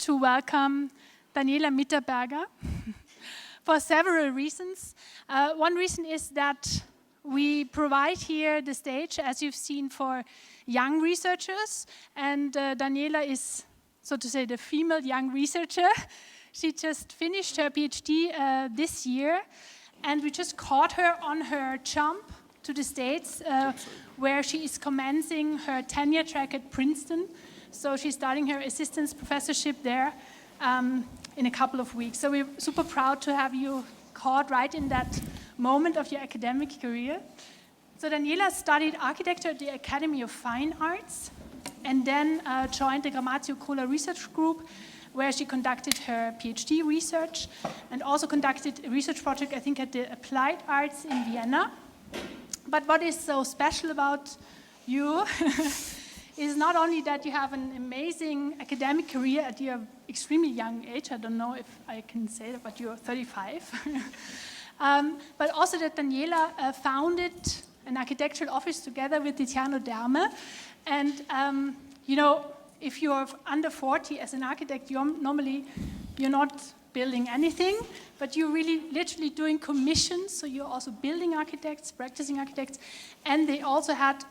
to welcome Daniela Mitterberger for several reasons. One reason is that we provide here the stage, as you've seen, for young researchers, and Daniela is, so to say, the female young researcher. She just finished her PhD this year, and we just caught her on her jump to the States, where she is commencing her tenure track at Princeton. So she's starting her assistance professorship there in a couple of weeks. So we're super proud to have you caught right in that moment of your academic career. So Daniela studied architecture at the Academy of Fine Arts, and then joined the Grammatio Cola Research Group, where she conducted her PhD research and also conducted a research project, I think, at the Applied Arts in Vienna. But what is so special about you is not only that you have an amazing academic career at your extremely young age, I don't know if I can say that, but you're 35, but also that Daniela founded an architectural office together with Tiziano Derme. And, you know, if you're under 40 as an architect, you're not building anything, but you're really literally doing commissions, so you're also building architects, practicing architects, and they also had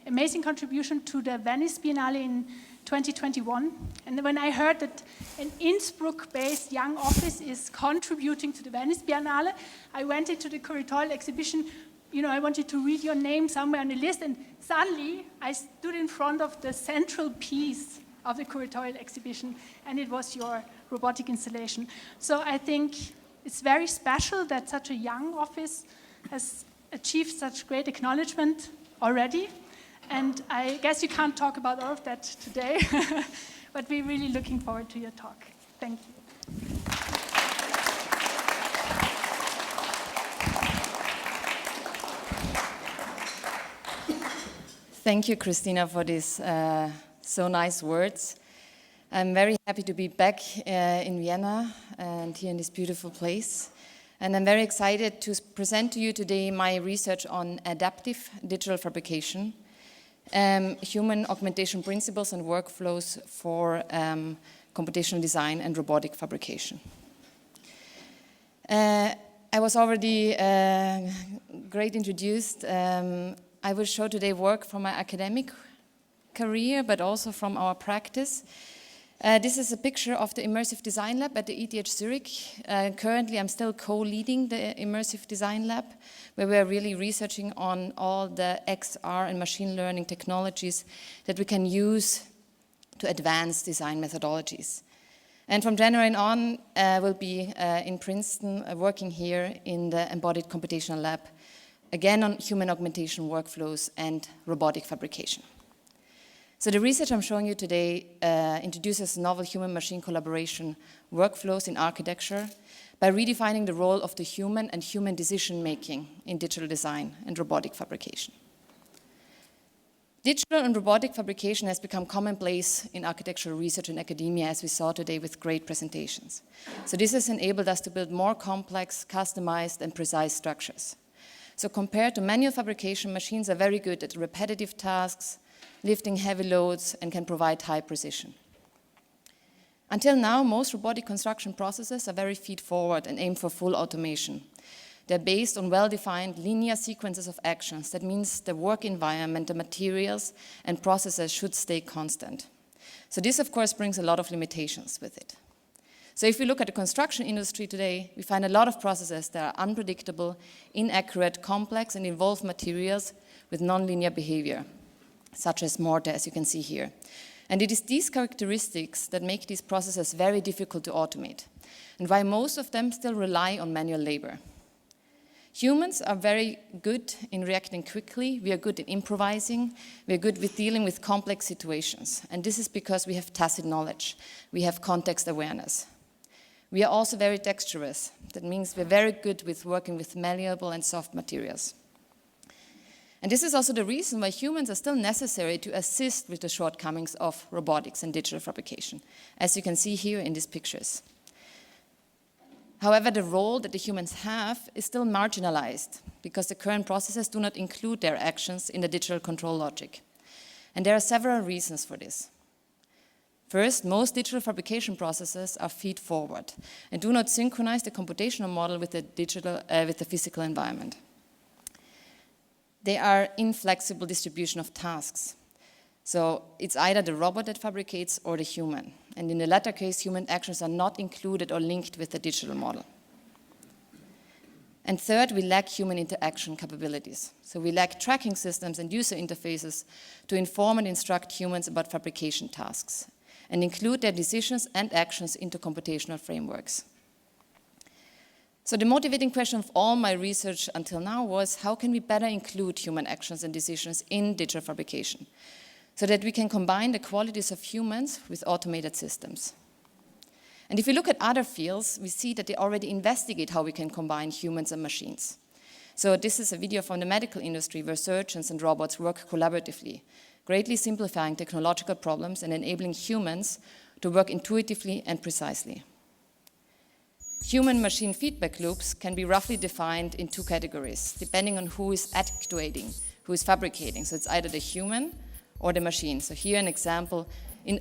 amazing contribution to the Venice Biennale in 2021. And when I heard that an Innsbruck-based young office is contributing to the Venice Biennale, I went into the curatorial exhibition. You know, I wanted to read your name somewhere on the list, and suddenly I stood in front of the central piece of the curatorial exhibition, and it was your robotic installation. So I think it's very special that such a young office has achieved such great acknowledgement already, and I guess you can't talk about all of that today, but we're really looking forward to your talk. Thank you. Thank you, Christina, for these so nice words. I'm very happy to be back in Vienna and here in this beautiful place. And I'm very excited to present to you today my research on adaptive digital fabrication, human augmentation principles and workflows for computational design and robotic fabrication. I was already great introduced. I will show today work from my academic career, but also from our practice. This is a picture of the Immersive Design Lab at the ETH Zürich. Currently, I'm still co-leading the Immersive Design Lab, where we're really researching on all the XR and machine learning technologies that we can use to advance design methodologies. And from January on, we'll be in Princeton working here in the Embodied Computational Lab, again on human augmentation workflows and robotic fabrication. So the research I'm showing you today introduces novel human-machine collaboration workflows in architecture by redefining the role of the human and human decision-making in digital design and robotic fabrication. Digital and robotic fabrication has become commonplace in architectural research and academia, as we saw today with great presentations. So this has enabled us to build more complex, customized, and precise structures. So compared to manual fabrication, machines are very good at repetitive tasks, lifting heavy loads, and can provide high precision. Until now, most robotic construction processes are very feed-forward and aim for full automation. They're based on well-defined linear sequences of actions. That means the work environment, the materials, and processes should stay constant. So this, of course, brings a lot of limitations with it. So if we look at the construction industry today, we find a lot of processes that are unpredictable, inaccurate, complex, and involve materials with nonlinear behavior, such as mortar, as you can see here. And it is these characteristics that make these processes very difficult to automate, and why most of them still rely on manual labor. Humans are very good in reacting quickly. We are good in improvising. We are good with dealing with complex situations. And this is because we have tacit knowledge. We have context awareness. We are also very dexterous. That means we're very good with working with malleable and soft materials. And this is also the reason why humans are still necessary to assist with the shortcomings of robotics and digital fabrication, as you can see here in these pictures. However, the role that the humans have is still marginalized because the current processes do not include their actions in the digital control logic. And there are several reasons for this. First, most digital fabrication processes are feed-forward and do not synchronize the computational model with the physical environment. They are inflexible distribution of tasks. So it's either the robot that fabricates or the human. And in the latter case, human actions are not included or linked with the digital model. And third, we lack human interaction capabilities. So we lack tracking systems and user interfaces to inform and instruct humans about fabrication tasks and include their decisions and actions into computational frameworks. So the motivating question of all my research until now was, how can we better include human actions and decisions in digital fabrication so that we can combine the qualities of humans with automated systems? And if we look at other fields, we see that they already investigate how we can combine humans and machines. So this is a video from the medical industry where surgeons and robots work collaboratively, greatly simplifying technological problems and enabling humans to work intuitively and precisely. Human-machine feedback loops can be roughly defined in two categories, depending on who is actuating, who is fabricating. So it's either the human or the machine. So here an example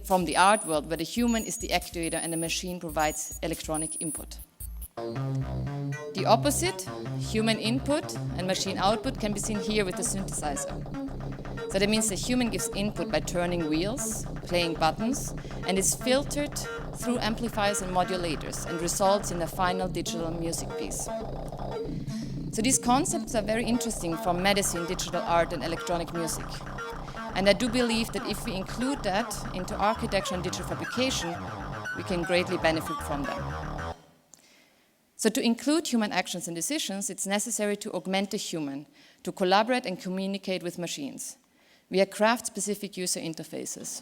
from the art world, where the human is the actuator and the machine provides electronic input. The opposite, human input and machine output, can be seen here with the synthesizer. So that means the human gives input by turning wheels, playing buttons, and is filtered through amplifiers and modulators and results in a final digital music piece. So these concepts are very interesting from medicine, digital art, and electronic music. And I do believe that if we include that into architecture and digital fabrication, we can greatly benefit from them. So to include human actions and decisions, it's necessary to augment the human, to collaborate and communicate with machines via craft-specific user interfaces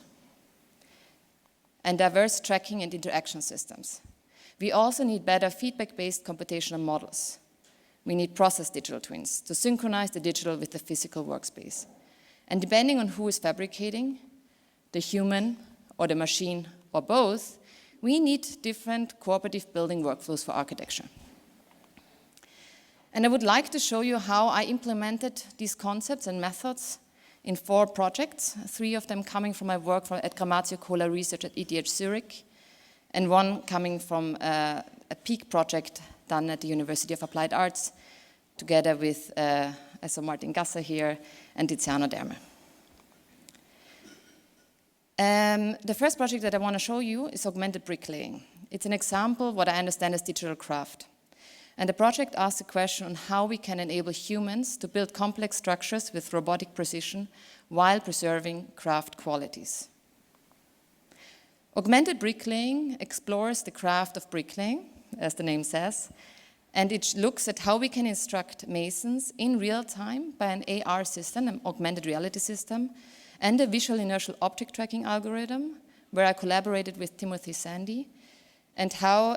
and diverse tracking and interaction systems. We also need better feedback-based computational models. We need process digital twins to synchronize the digital with the physical workspace. And depending on who is fabricating, the human or the machine or both, we need different cooperative building workflows for architecture. And I would like to show you how I implemented these concepts and methods in 4 projects, 3 of them coming from my work at Grammatio Cola Research at ETH Zürich, and 1 coming from a peak project done at the University of Applied Arts, together with Martin Gasser here and Tiziano Derme. The first project that I want to show you is augmented bricklaying. It's an example of what I understand as digital craft. And the project asks a question on how we can enable humans to build complex structures with robotic precision while preserving craft qualities. Augmented bricklaying explores the craft of bricklaying, as the name says, and it looks at how we can instruct masons in real time by an AR system, an augmented reality system, and a visual inertial object tracking algorithm, where I collaborated with Timothy Sandy, and how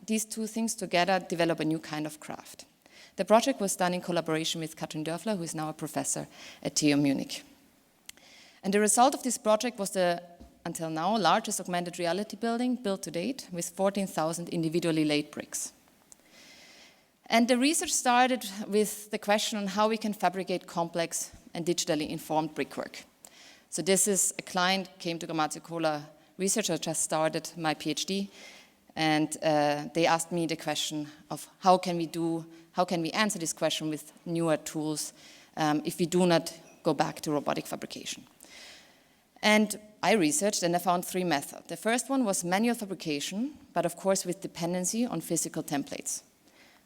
these 2 things together develop a new kind of craft. The project was done in collaboration with Katrin Dörfler, who is now a professor at TU Munich. And the result of this project was the, until now, largest augmented reality building built to date, with 14,000 individually laid bricks. And the research started with the question on how we can fabricate complex and digitally informed brickwork. So this is a client came to Grammatio Cola Research. I just started my PhD, and they asked me the question of how can we answer this question with newer tools if we do not go back to robotic fabrication. And I researched and I found 3 methods. The first one was manual fabrication, but of course with dependency on physical templates.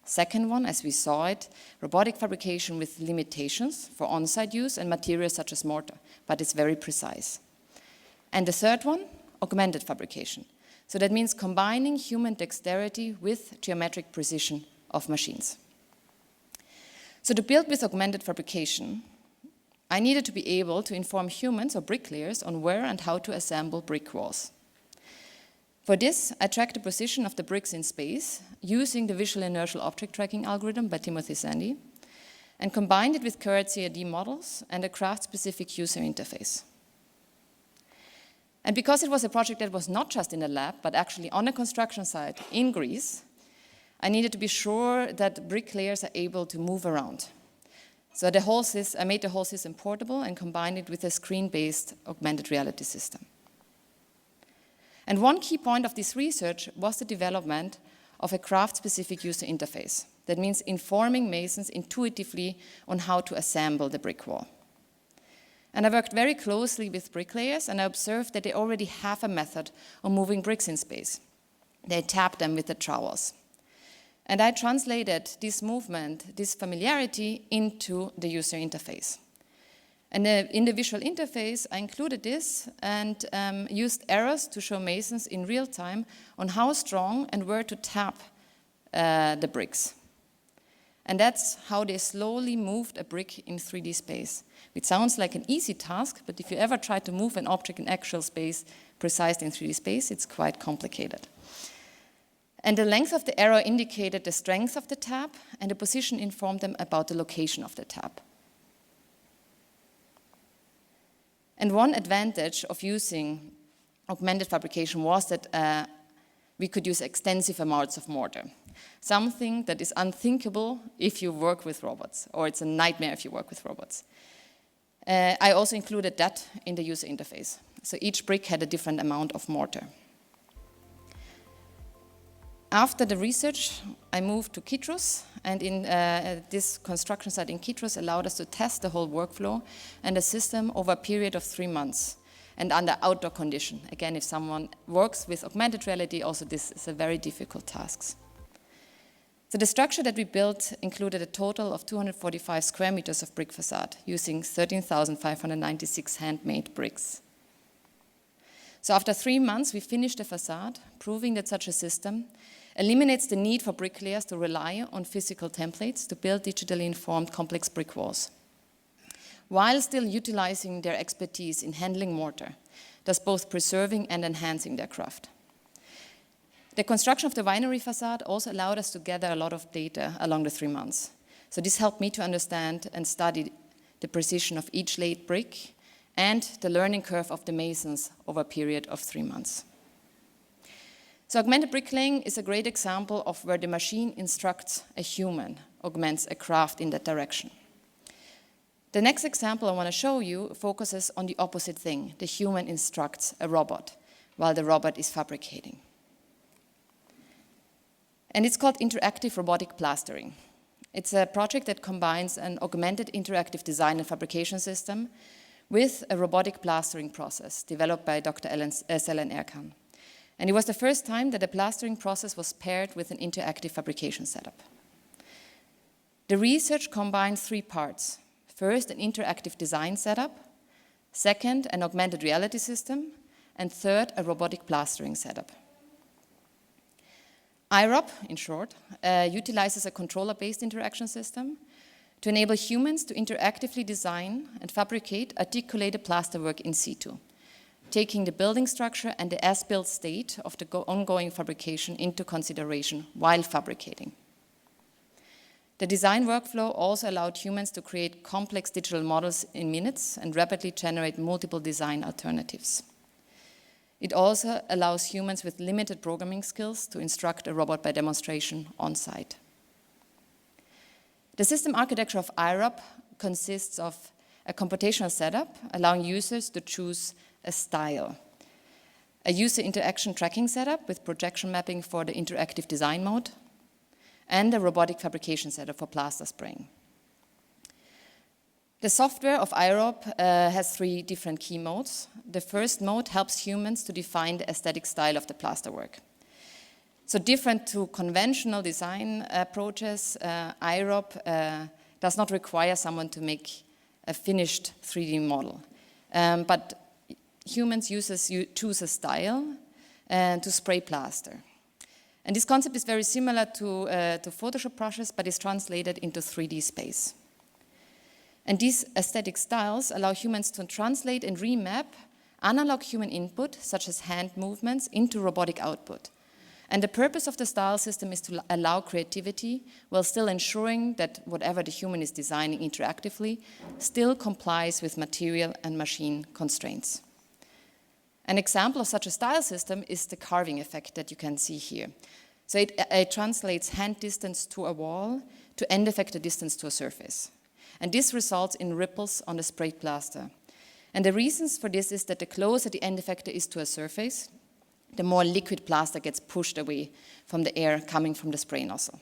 Second one, as we saw it, robotic fabrication with limitations for on-site use and materials such as mortar, but it's very precise. And the third one, augmented fabrication. So that means combining human dexterity with geometric precision of machines. So to build with augmented fabrication, I needed to be able to inform humans or bricklayers on where and how to assemble brick walls. For this, I tracked the position of the bricks in space using the visual inertial object tracking algorithm by Timothy Sandy, and combined it with current CAD models and a craft-specific user interface. And because it was a project that was not just in a lab, but actually on a construction site in Greece, I needed to be sure that bricklayers are able to move around. So I made the whole system portable and combined it with a screen-based augmented reality system. And one key point of this research was the development of a craft-specific user interface. That means informing masons intuitively on how to assemble the brick wall. And I worked very closely with bricklayers, and I observed that they already have a method of moving bricks in space. They tap them with the trowels. And I translated this movement, this familiarity, into the user interface. And in the visual interface, I included this and used arrows to show masons in real time on how strong and where to tap the bricks. And that's how they slowly moved a brick in 3D space. It sounds like an easy task, but if you ever try to move an object in actual space, precisely in 3D space, it's quite complicated. And the length of the arrow indicated the strength of the tap, and the position informed them about the location of the tap. And one advantage of using augmented fabrication was that we could use extensive amounts of mortar, something that is unthinkable if you work with robots, or it's a nightmare if you work with robots. I also included that in the user interface. So each brick had a different amount of mortar. After the research, I moved to Kitros, and in this construction site in Kitros allowed us to test the whole workflow and the system over a period of 3 months and under outdoor condition. Again, if someone works with augmented reality, also this is a very difficult task. So the structure that we built included a total of 245 square meters of brick facade using 13,596 handmade bricks. So after 3 months, we finished the facade, proving that such a system eliminates the need for bricklayers to rely on physical templates to build digitally informed complex brick walls, while still utilizing their expertise in handling mortar, thus both preserving and enhancing their craft. The construction of the winery facade also allowed us to gather a lot of data along the 3 months. So this helped me to understand and study the precision of each laid brick and the learning curve of the masons over a period of 3 months. So augmented bricklaying is a great example of where the machine instructs a human, augments a craft in that direction. The next example I want to show you focuses on the opposite thing. The human instructs a robot while the robot is fabricating. And it's called interactive robotic plastering. It's a project that combines an augmented interactive design and fabrication system with a robotic plastering process developed by Dr. Selen Erkan. And it was the first time that the plastering process was paired with an interactive fabrication setup. The research combined 3 parts. First, an interactive design setup. Second, an augmented reality system. And third, a robotic plastering setup. IROP, in short, utilizes a controller-based interaction system to enable humans to interactively design and fabricate articulated plasterwork in situ, taking the building structure and the as-built state of the ongoing fabrication into consideration while fabricating. The design workflow also allowed humans to create complex digital models in minutes and rapidly generate multiple design alternatives. It also allows humans with limited programming skills to instruct a robot by demonstration on site. The system architecture of IROP consists of a computational setup, allowing users to choose a style, a user interaction tracking setup with projection mapping for the interactive design mode, and a robotic fabrication setup for plaster spraying. The software of IROP has 3 different key modes. The first mode helps humans to define the aesthetic style of the plasterwork. So different to conventional design approaches, IROP does not require someone to make a finished 3D model. But humans choose a style to spray plaster. And this concept is very similar to Photoshop brushes, but is translated into 3D space. And these aesthetic styles allow humans to translate and remap analog human input, such as hand movements, into robotic output. And the purpose of the style system is to allow creativity while still ensuring that whatever the human is designing interactively still complies with material and machine constraints. An example of such a style system is the carving effect that you can see here. So it translates hand distance to a wall to end effector distance to a surface. And this results in ripples on the sprayed plaster. And the reasons for this is that the closer the end effector is to a surface, the more liquid plaster gets pushed away from the air coming from the spray nozzle.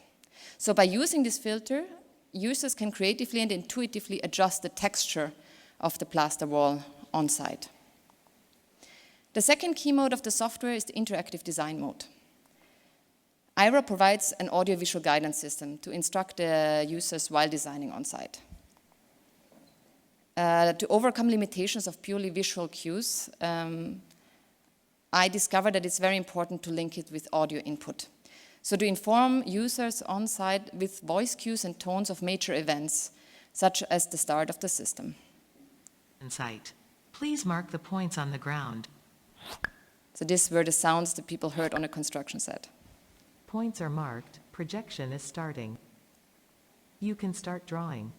So by using this filter, users can creatively and intuitively adjust the texture of the plaster wall on site. The second key mode of the software is the interactive design mode. Aira provides an audiovisual guidance system to instruct the users while designing on site. To overcome limitations of purely visual cues, I discovered that it's very important to link it with audio input. So to inform users on site with voice cues and tones of major events, such as the start of the system. Site. Please mark the points on the ground. So these were the sounds that people heard on a construction site. Points are marked. Projection is starting. You can start drawing.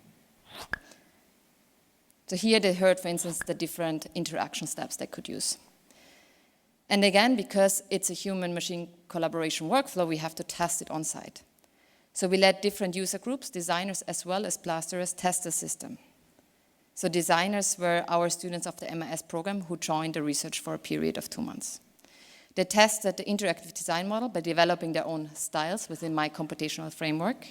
So here they heard, for instance, the different interaction steps they could use. And again, because it's a human-machine collaboration workflow, we have to test it on site. So we let different user groups, designers as well as plasterers, test the system. So designers were our students of the MIS program who joined the research for a period of 2 months. They tested the interactive design model by developing their own styles within my computational framework.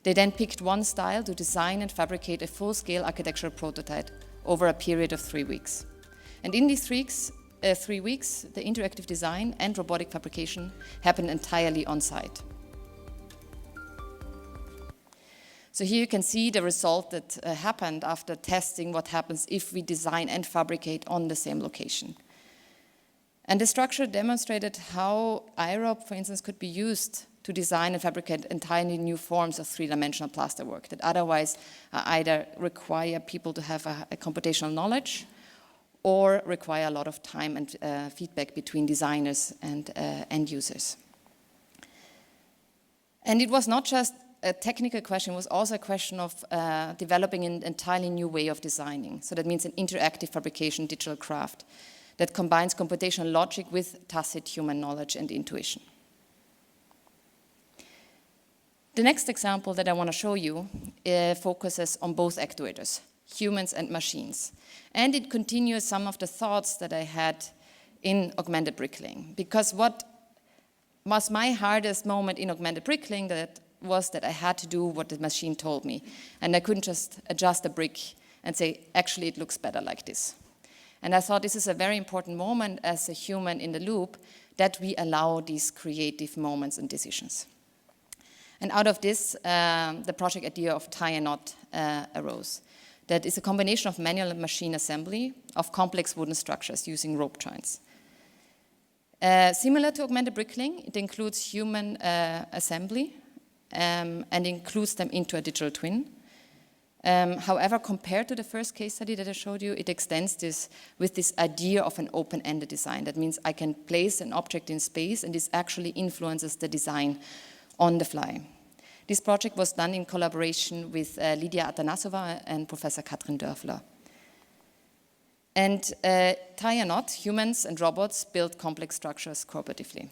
They then picked one style to design and fabricate a full-scale architectural prototype over a period of 3 weeks. And in these 3 weeks, the interactive design and robotic fabrication happened entirely on site. So here you can see the result that happened after testing what happens if we design and fabricate on the same location. And the structure demonstrated how IROP, for instance, could be used to design and fabricate entirely new forms of three-dimensional plasterwork that otherwise either require people to have a computational knowledge or require a lot of time and feedback between designers and end users. And it was not just a technical question, it was also a question of developing an entirely new way of designing. So that means an interactive fabrication digital craft that combines computational logic with tacit human knowledge and intuition. The next example that I want to show you focuses on both actuators, humans and machines. And it continues some of the thoughts that I had in augmented bricklaying. Because what was my hardest moment in augmented bricklaying was that I had to do what the machine told me. And I couldn't just adjust a brick and say, actually, it looks better like this. And I thought this is a very important moment as a human in the loop that we allow these creative moments and decisions. And out of this, the project idea of tie and knot arose. That is a combination of manual and machine assembly of complex wooden structures using rope joints. Similar to augmented bricklaying, it includes human assembly and includes them into a digital twin. However, compared to the first case study that I showed you, it extends this with this idea of an open-ended design. That means I can place an object in space and this actually influences the design on the fly. This project was done in collaboration with Lidia Atanasova and Professor Katrin Dörfler. And tie and knot, humans and robots build complex structures cooperatively.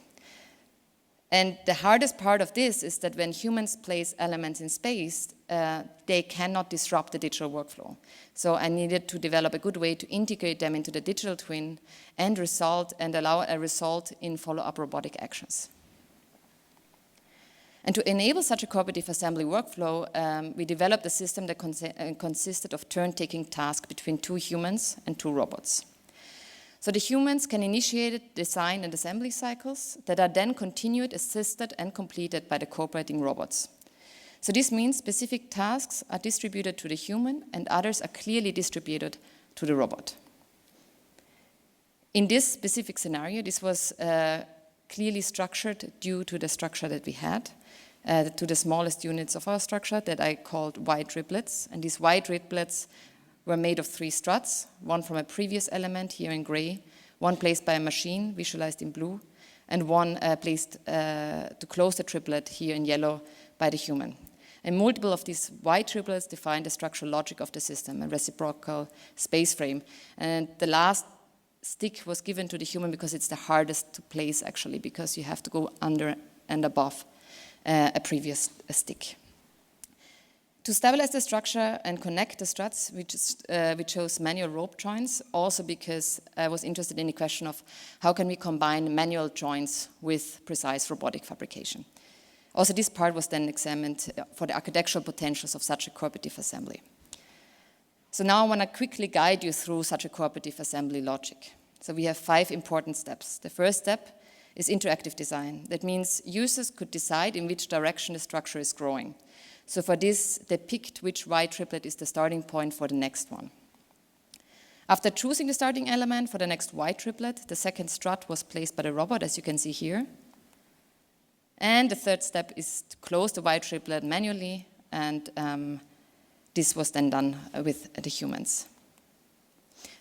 And the hardest part of this is that when humans place elements in space, they cannot disrupt the digital workflow. So I needed to develop a good way to integrate them into the digital twin and allow a result in follow-up robotic actions. And to enable such a cooperative assembly workflow, we developed a system that consisted of turn-taking tasks between 2 humans and 2 robots. So the humans can initiate design and assembly cycles that are then continued, assisted, and completed by the cooperating robots. So this means specific tasks are distributed to the human and others are clearly distributed to the robot. In this specific scenario, this was clearly structured due to the structure that we had, to the smallest units of our structure that I called wide riblets. And these wide riblets were made of 3 struts, one from a previous element here in gray, one placed by a machine, visualized in blue, and one placed to close the triplet here in yellow by the human. And multiple of these wide triplets define the structural logic of the system, a reciprocal space frame. And the last stick was given to the human because it's the hardest to place actually, because you have to go under and above a previous stick. To stabilize the structure and connect the struts, we chose manual rope joints, also because I was interested in the question of how can we combine manual joints with precise robotic fabrication. Also, this part was then examined for the architectural potentials of such a cooperative assembly. So now I want to quickly guide you through such a cooperative assembly logic. So we have 5 important steps. The first step is interactive design. That means users could decide in which direction the structure is growing. So for this, they picked which Y triplet is the starting point for the next one. After choosing the starting element for the next Y triplet, the second strut was placed by the robot, as you can see here. And the third step is to close the Y triplet manually, and this was then done with the humans.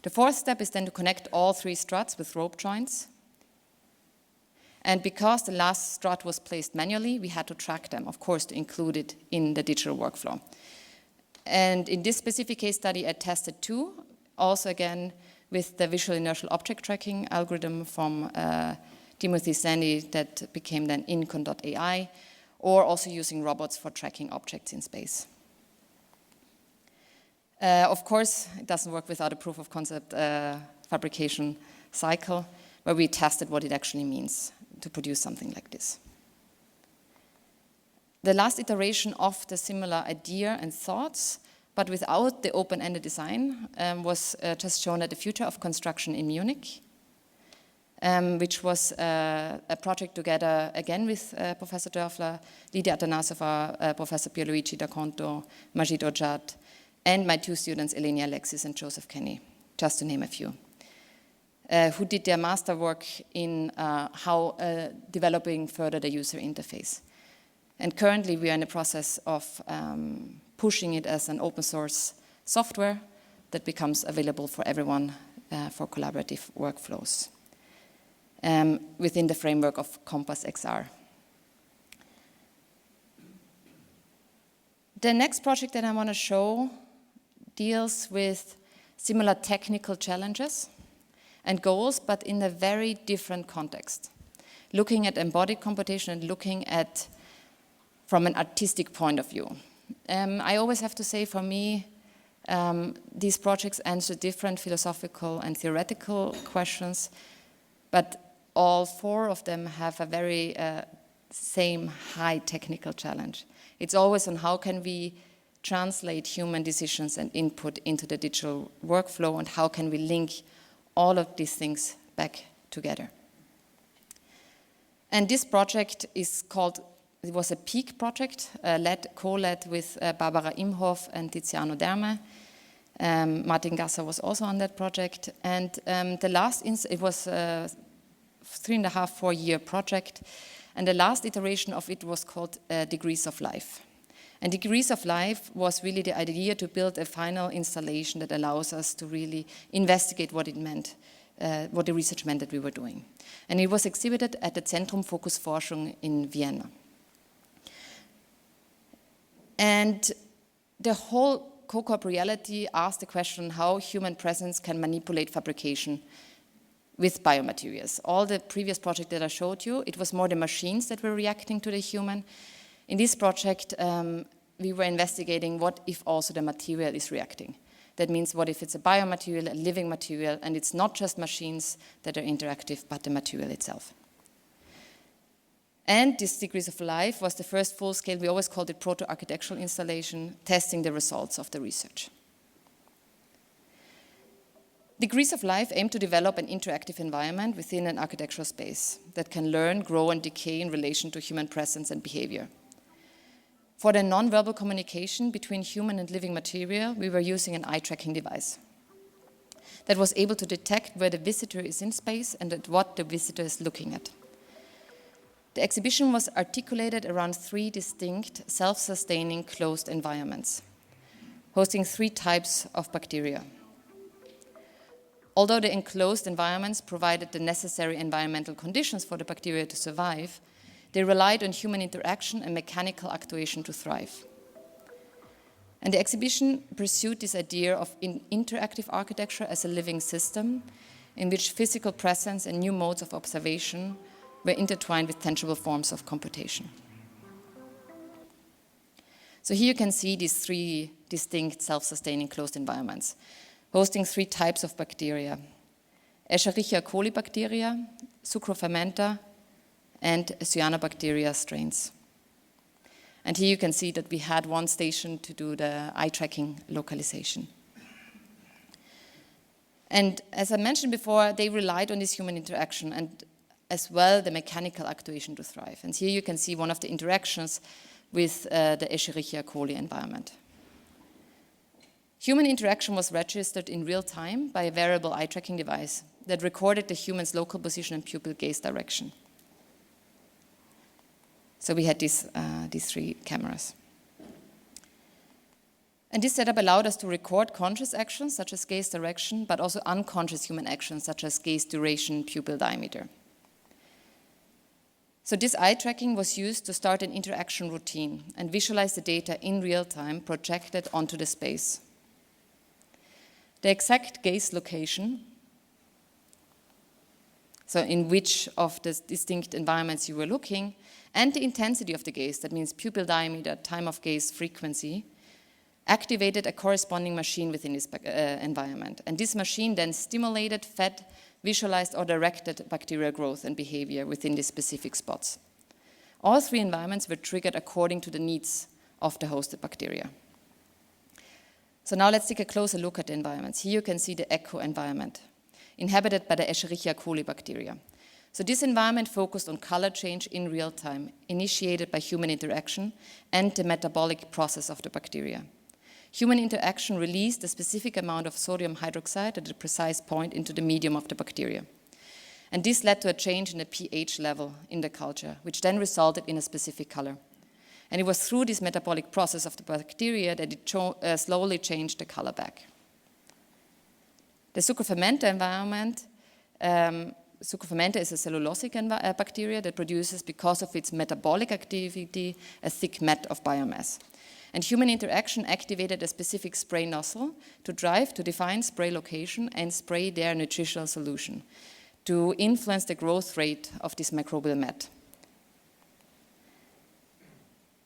The fourth step is then to connect all 3 struts with rope joints. And because the last strut was placed manually, we had to track them, of course, to include it in the digital workflow. And in this specific case study, I tested 2, also again with the visual inertial object tracking algorithm from Timothy Sandy that became then Incon.ai, or also using robots for tracking objects in space. Of course, it doesn't work without a proof of concept fabrication cycle, where we tested what it actually means to produce something like this. The last iteration of the similar idea and thoughts, but without the open-ended design, was just shown at the Future of Construction in Munich, which was a project together again with Professor Dörfler, Lydia Atanasova, Professor Pierluigi Da Conto, Majid Ojad, and my 2 students, Eleni Alexis and Joseph Kenny, just to name a few. Who did their master work in how developing further the user interface. And currently we are in the process of pushing it as an open source software that becomes available for everyone for collaborative workflows within the framework of Compass XR. The next project that I want to show deals with similar technical challenges and goals, but in a very different context. Looking at embodied computation and looking at from an artistic point of view. I always have to say, for me, these projects answer different philosophical and theoretical questions, but all 4 of them have a very same high technical challenge. It's always on how can we translate human decisions and input into the digital workflow, and how can we link all of these things back together. And this project is called, it was a PEAK project, co-led with Barbara Imhoff and Tiziano Derme. Martin Gasser was also on that project. And it was a 3.5, 4-year project. And the last iteration of it was called Degrees of Life. And Degrees of Life was really the idea to build a final installation that allows us to really investigate what it meant, what the research meant that we were doing. And it was exhibited at the Zentrum Fokus Forschung in Vienna. And the whole co-op reality asked the question how human presence can manipulate fabrication with biomaterials. All the previous project that I showed you, it was more the machines that were reacting to the human. In this project, we were investigating what if also the material is reacting. That means what if it's a biomaterial, a living material, and it's not just machines that are interactive, but the material itself. And this Degrees of Life was the first full-scale, we always called it proto-architectural installation, testing the results of the research. Degrees of Life aim to develop an interactive environment within an architectural space that can learn, grow, and decay in relation to human presence and behavior. For the non-verbal communication between human and living material, we were using an eye-tracking device that was able to detect where the visitor is in space and at what the visitor is looking at. The exhibition was articulated around 3 distinct, self-sustaining, closed environments, hosting 3 types of bacteria. Although the enclosed environments provided the necessary environmental conditions for the bacteria to survive, they relied on human interaction and mechanical actuation to thrive. And the exhibition pursued this idea of interactive architecture as a living system in which physical presence and new modes of observation were intertwined with tangible forms of computation. So here you can see these 3 distinct self-sustaining closed environments, hosting 3 types of bacteria: Escherichia coli bacteria, Sucrofermenta, and Cyanobacteria strains. And here you can see that we had one station to do the eye tracking localization. And as I mentioned before, they relied on this human interaction and as well the mechanical actuation to thrive. And here you can see one of the interactions with the Escherichia coli environment. Human interaction was registered in real time by a wearable eye tracking device that recorded the human's local position and pupil gaze direction. So we had these 3 cameras. And this setup allowed us to record conscious actions such as gaze direction, but also unconscious human actions such as gaze duration, pupil diameter. So this eye tracking was used to start an interaction routine and visualize the data in real time projected onto the space. The exact gaze location, so in which of the distinct environments you were looking, and the intensity of the gaze, that means pupil diameter, time of gaze, frequency, activated a corresponding machine within this environment. And this machine then stimulated, fed, visualized, or directed bacterial growth and behavior within these specific spots. All 3 environments were triggered according to the needs of the hosted bacteria. So now let's take a closer look at the environments. Here you can see the echo environment, inhabited by the Escherichia coli bacteria. So this environment focused on color change in real time, initiated by human interaction and the metabolic process of the bacteria. Human interaction released a specific amount of sodium hydroxide at a precise point into the medium of the bacteria. And this led to a change in the pH level in the culture, which then resulted in a specific color. And it was through this metabolic process of the bacteria that it slowly changed the color back. The Sucrofermenta environment, Sucrofermenta is a cellulosic bacteria that produces, because of its metabolic activity, a thick mat of biomass. And human interaction activated a specific spray nozzle to define spray location and spray their nutritional solution to influence the growth rate of this microbial mat.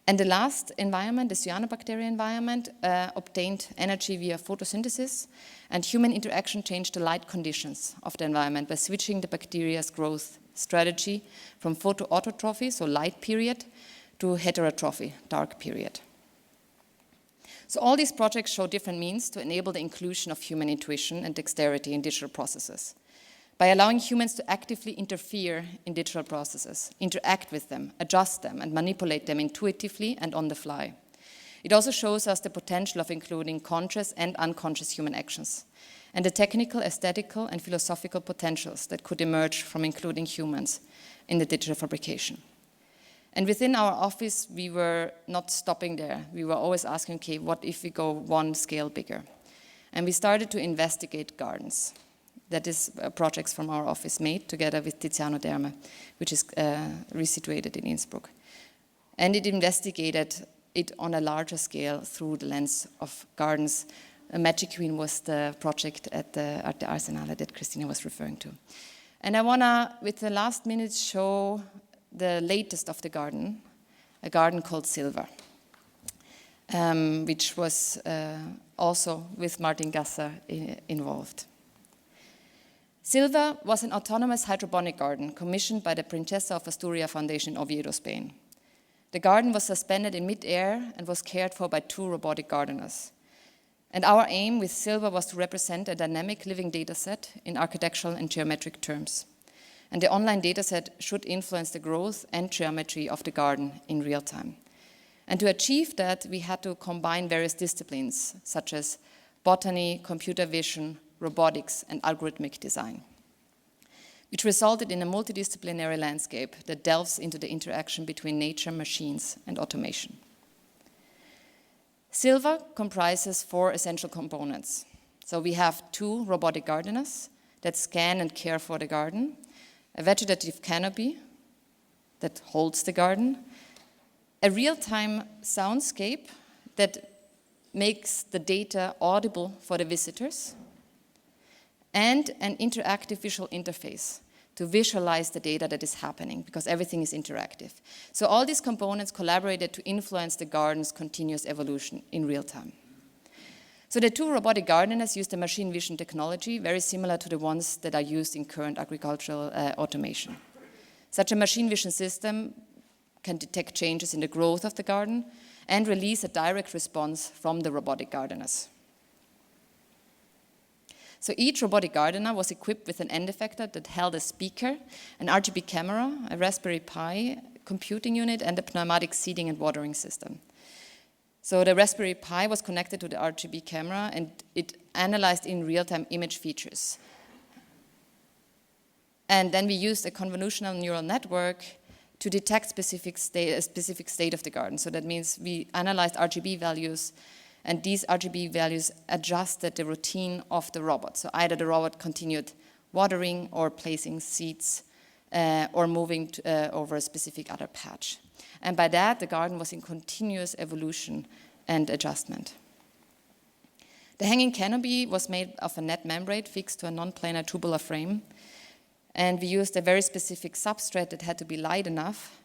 And the last environment, the cyanobacteria environment, obtained energy via photosynthesis, and human interaction changed the light conditions of the environment by switching the bacteria's growth strategy from photoautotrophy, so light period, to heterotrophy, dark period. So all these projects show different means to enable the inclusion of human intuition and dexterity in digital processes, by allowing humans to actively interfere in digital processes, interact with them, adjust them, and manipulate them intuitively and on the fly. It also shows us the potential of including conscious and unconscious human actions, and the technical, aesthetical, and philosophical potentials that could emerge from including humans in the digital fabrication. And within our office, we were not stopping there. We were always asking, okay, what if we go one scale bigger? And we started to investigate gardens. That is projects from our office made together with Tiziano Derme, which is resituated in Innsbruck. And it investigated it on a larger scale through the lens of gardens. Magic Queen was the project at the Arsenale that Christina was referring to. And I want to, with the last minutes, show the latest of the garden, a garden called Silver, which was also with Martin Gasser involved. Silver was an autonomous hydroponic garden commissioned by the Princesa of Asturias Foundation in Oviedo, Spain. The garden was suspended in mid-air and was cared for by 2 robotic gardeners. And our aim with Silver was to represent a dynamic living dataset in architectural and geometric terms. And the online dataset should influence the growth and geometry of the garden in real time. And to achieve that, we had to combine various disciplines, such as botany, computer vision, robotics, and algorithmic design, which resulted in a multidisciplinary landscape that delves into the interaction between nature, machines, and automation. Silver comprises 4 essential components. So we have 2 robotic gardeners that scan and care for the garden, a vegetative canopy that holds the garden, a real-time soundscape that makes the data audible for the visitors, and an interactive visual interface to visualize the data that is happening, because everything is interactive. So all these components collaborated to influence the garden's continuous evolution in real time. So the two robotic gardeners used a machine vision technology very similar to the ones that are used in current agricultural automation. Such a machine vision system can detect changes in the growth of the garden and release a direct response from the robotic gardeners. So each robotic gardener was equipped with an end effector that held a speaker, an RGB camera, a Raspberry Pi computing unit, and a pneumatic seeding and watering system. So the Raspberry Pi was connected to the RGB camera, and it analyzed in real-time image features. And then we used a convolutional neural network to detect a specific state of the garden. So that means we analyzed RGB values, and these RGB values adjusted the routine of the robot. So either the robot continued watering or placing seeds or moving over a specific other patch. And by that, the garden was in continuous evolution and adjustment. The hanging canopy was made of a net membrane fixed to a non-planar tubular frame. And we used a very specific substrate that had to be light enough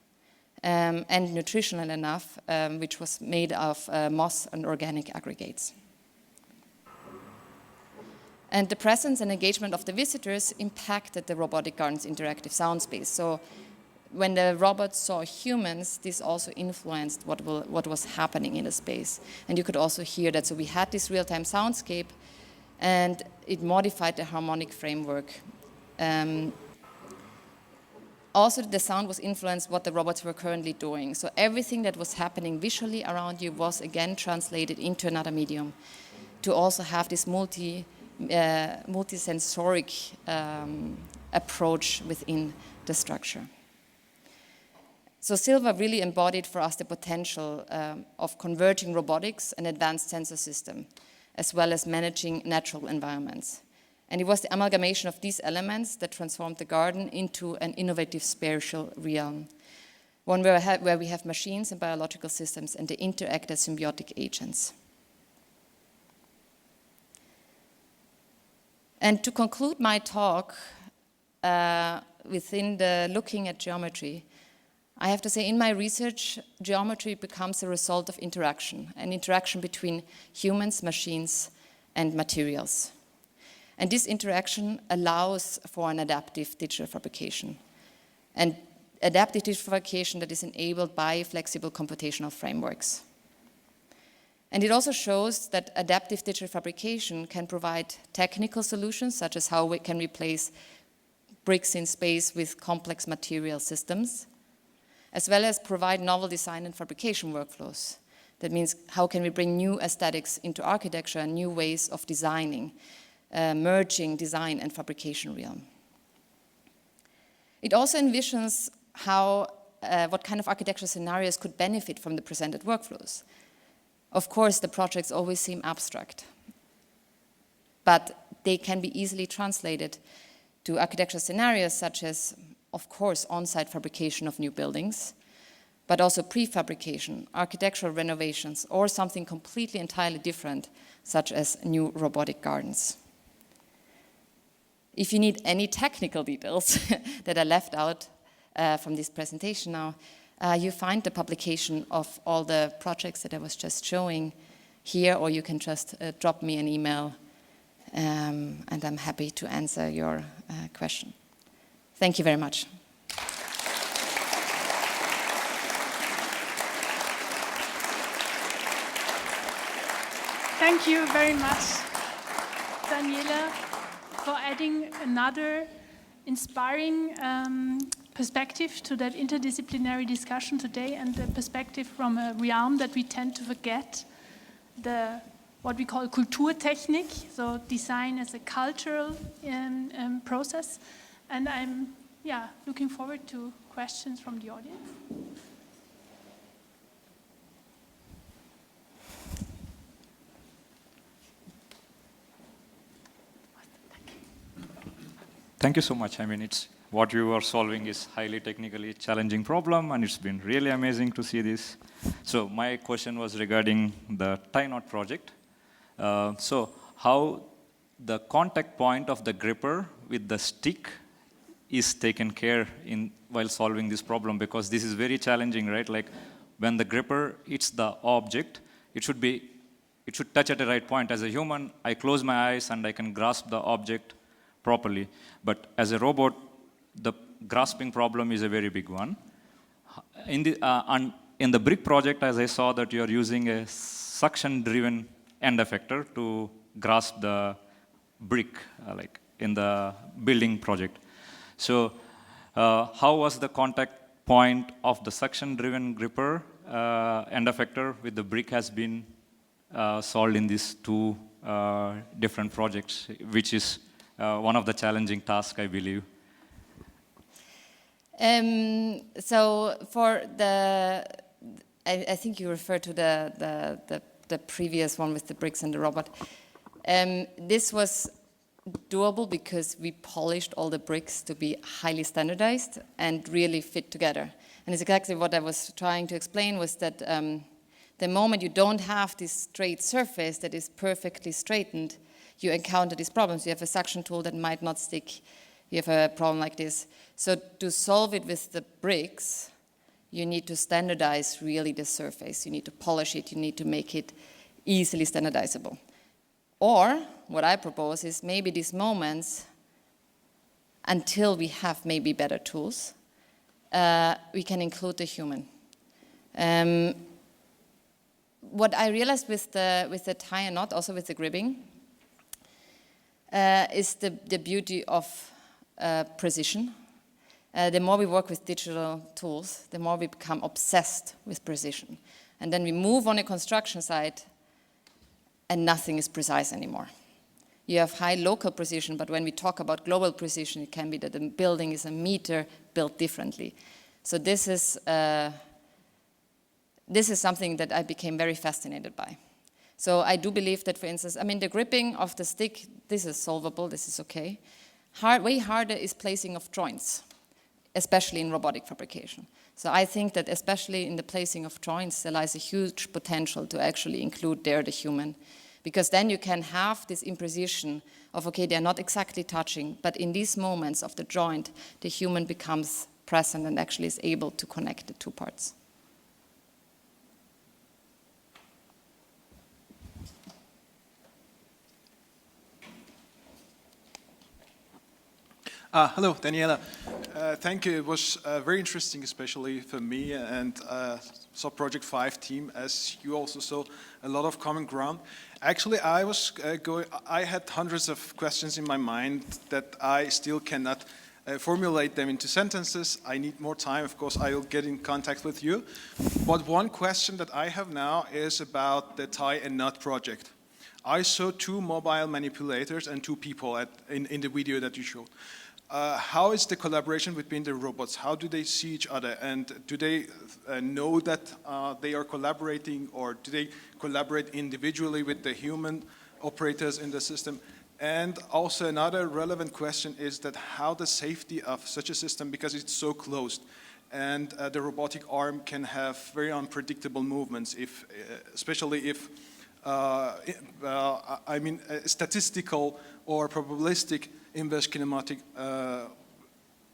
and nutritional enough, which was made of moss and organic aggregates. And the presence and engagement of the visitors impacted the robotic garden's interactive sound space. So when the robots saw humans, this also influenced what was happening in the space. And you could also hear that. So we had this real-time soundscape, and it modified the harmonic framework. Also, the sound was influenced what the robots were currently doing. So everything that was happening visually around you was again translated into another medium to also have this multi-sensoric approach within the structure. So Silva really embodied for us the potential of converging robotics and advanced sensor system, as well as managing natural environments. And it was the amalgamation of these elements that transformed the garden into an innovative spatial realm, one where we have machines and biological systems, and they interact as symbiotic agents. And to conclude my talk within the looking at geometry, I have to say in my research, geometry becomes a result of interaction, an interaction between humans, machines, and materials. And this interaction allows for an adaptive digital fabrication. And adaptive digital fabrication that is enabled by flexible computational frameworks. And it also shows that adaptive digital fabrication can provide technical solutions, such as how we can replace bricks in space with complex material systems, as well as provide novel design and fabrication workflows. That means how can we bring new aesthetics into architecture and new ways of designing, merging design and fabrication realm. It also envisions what kind of architectural scenarios could benefit from the presented workflows. Of course, the projects always seem abstract, but they can be easily translated to architectural scenarios such as, of course, on-site fabrication of new buildings, but also prefabrication, architectural renovations, or something completely entirely different, such as new robotic gardens. If you need any technical details that are left out from this presentation now, you find the publication of all the projects that I was just showing here, or you can just drop me an email, and I'm happy to answer your question. Thank you very much. Thank you very much, Daniela, for adding another inspiring perspective to that interdisciplinary discussion today, and the perspective from a realm that we tend to forget, what we call Kulturtechnik, so design as a cultural process. And I'm looking forward to questions from the audience. Thank you so much. I mean, what you are solving is highly technically challenging problem, and it's been really amazing to see this. So my question was regarding the tie-knot project. So how the contact point of the gripper with the stick is taken care in while solving this problem? Because this is very challenging, right? Like when the gripper hits the object, it should touch at the right point. As a human, I close my eyes and I can grasp the object properly. But as a robot, the grasping problem is a very big one. In the brick project, as I saw that you're using a suction-driven end effector to grasp the brick, like in the building project. So how was the contact point of the suction-driven gripper end effector with the brick has been solved in these two different projects, which is one of the challenging tasks, I believe. So for I think you referred to the previous one with the bricks and the robot. This was doable because we polished all the bricks to be highly standardized and really fit together. And it's exactly what I was trying to explain was that the moment you don't have this straight surface that is perfectly straightened, you encounter these problems. You have a suction tool that might not stick. You have a problem like this. So to solve it with the bricks, you need to standardize really the surface. You need to polish it. You need to make it easily standardizable. Or what I propose is maybe these moments, until we have maybe better tools, we can include the human. What I realized with the tie and knot, also with the gripping, is the beauty of precision. The more we work with digital tools, the more we become obsessed with precision. And then we move on a construction site and nothing is precise anymore. You have high local precision, but when we talk about global precision, it can be that the building is a meter built differently. So this is something that I became very fascinated by. So I do believe that, for instance, I mean, the gripping of the stick, this is solvable, this is okay. Way harder is placing of joints, especially in robotic fabrication. So I think that especially in the placing of joints, there lies a huge potential to actually include there the human. Because then you can have this imprecision of, okay, they're not exactly touching, but in these moments of the joint, the human becomes present and actually is able to connect the two parts. Hello, Daniela. Thank you. It was very interesting, especially for me and Sub-Project 5 team, as you also saw a lot of common ground. Actually, I had hundreds of questions in my mind that I still cannot formulate them into sentences. I need more time. Of course, I will get in contact with you. But one question that I have now is about the tie and knot project. I saw two mobile manipulators and two people in the video that you showed. How is the collaboration between the robots? How do they see each other? And do they know that they are collaborating, or do they collaborate individually with the human operators in the system? And also another relevant question is that how the safety of such a system, because it's so closed, and the robotic arm can have very unpredictable movements, especially if statistical or probabilistic inverse kinematic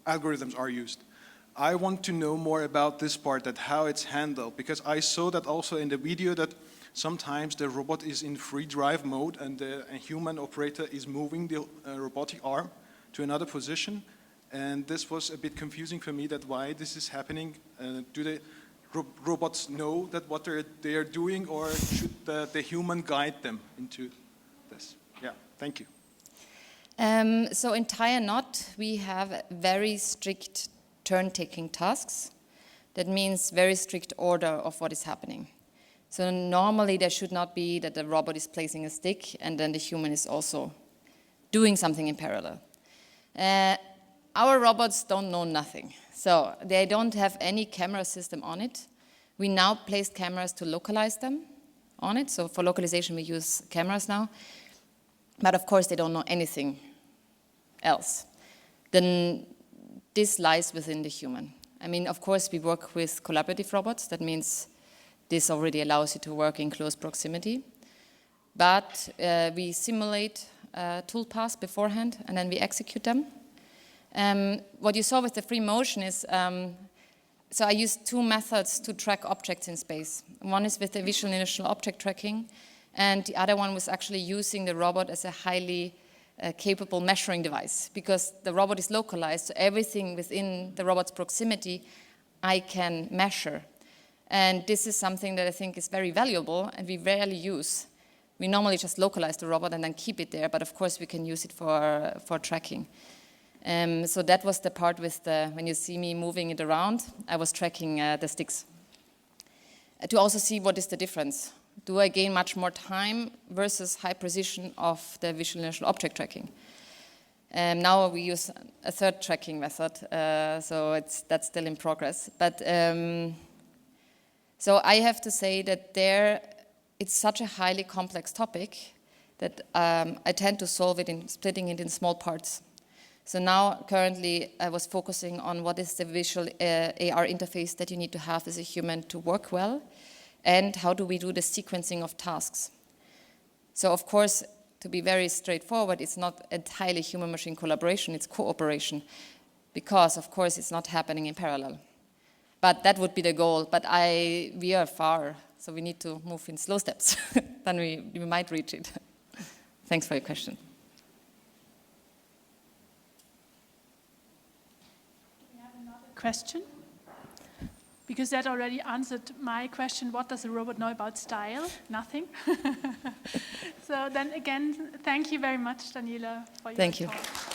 algorithms are used. I want to know more about this part, that how it's handled, because I saw that also in the video that sometimes the robot is in free drive mode and a human operator is moving the robotic arm to another position, and this was a bit confusing for me, that why this is happening. Do the robots know that what they are doing, or should the human guide them into this? Yeah, thank you. So in tie and knot, we have very strict turn-taking tasks. That means very strict order of what is happening. So normally there should not be that the robot is placing a stick and then the human is also doing something in parallel. Our robots don't know nothing. So they don't have any camera system on it. We now placed cameras to localize them on it. So for localization we use cameras now. But of course they don't know anything else. Then this lies within the human. I mean, of course we work with collaborative robots. That means this already allows you to work in close proximity. But we simulate tool paths beforehand and then we execute them. What you saw with the free motion is, so I used two methods to track objects in space. One is with the visual inertial object tracking, and the other one was actually using the robot as a highly capable measuring device, because the robot is localized, so everything within the robot's proximity I can measure. And this is something that I think is very valuable and we rarely use. We normally just localize the robot and then keep it there, but of course we can use it for tracking. So that was the part with when you see me moving it around, I was tracking the sticks. To also see what is the difference. Do I gain much more time versus high precision of the visual inertial object tracking? Now we use a third tracking method, so that's still in progress. But so I have to say that it's such a highly complex topic that I tend to solve it in splitting it in small parts. So now, currently, I was focusing on what is the visual AR interface that you need to have as a human to work well, and how do we do the sequencing of tasks. So, of course, to be very straightforward, it's not entirely human-machine collaboration, it's cooperation, because, of course, it's not happening in parallel. But that would be the goal, but we are far, so we need to move in slow steps, then we might reach it. Thanks for your question. Question? Because that already answered my question, what does a robot know about style? Nothing. So then again, thank you very much, Daniela, for your talk.